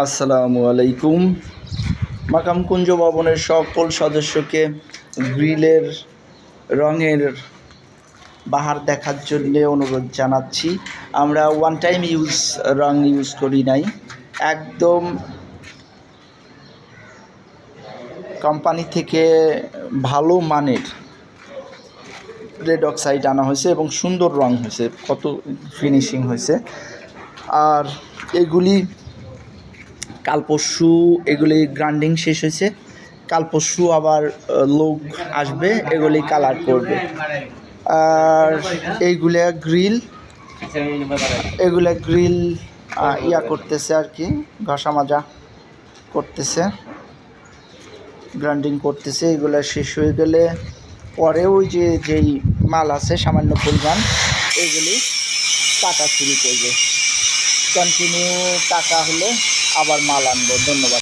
আসসালামু আলাইকুম। মাকাম কুঞ্জ ভবনের সকল সদস্যকে গ্রিলের রঙের বাহার দেখার জন্যে অনুরোধ জানাচ্ছি। আমরা ওয়ান টাইম রং ইউজ করি নাই, একদম কোম্পানি থেকে ভালো মানের রেড অক্সাইড আনা হয়েছে এবং সুন্দর রং হয়েছে, কত ফিনিশিং হয়েছে। আর এগুলি কাল পরশু এগুলি গ্রাইন্ডিং শেষ হয়েছে, কাল পরশু আবার লোক আসবে, এগুলি কালার করবে। আর এইগুলা গ্রিল ইয়া করতেছে আর কি, ঘষা মাজা করতেছে, গ্রাইন্ডিং করতেছে। এগুলা শেষ হয়ে গেলে পরে ওই যেই মাল আছে সামান্য পরিমাণ, এগুলি কাটা শুরু করবে। কন্টিনিউ টাকা হলে আবার মাল আনবো। ধন্যবাদ।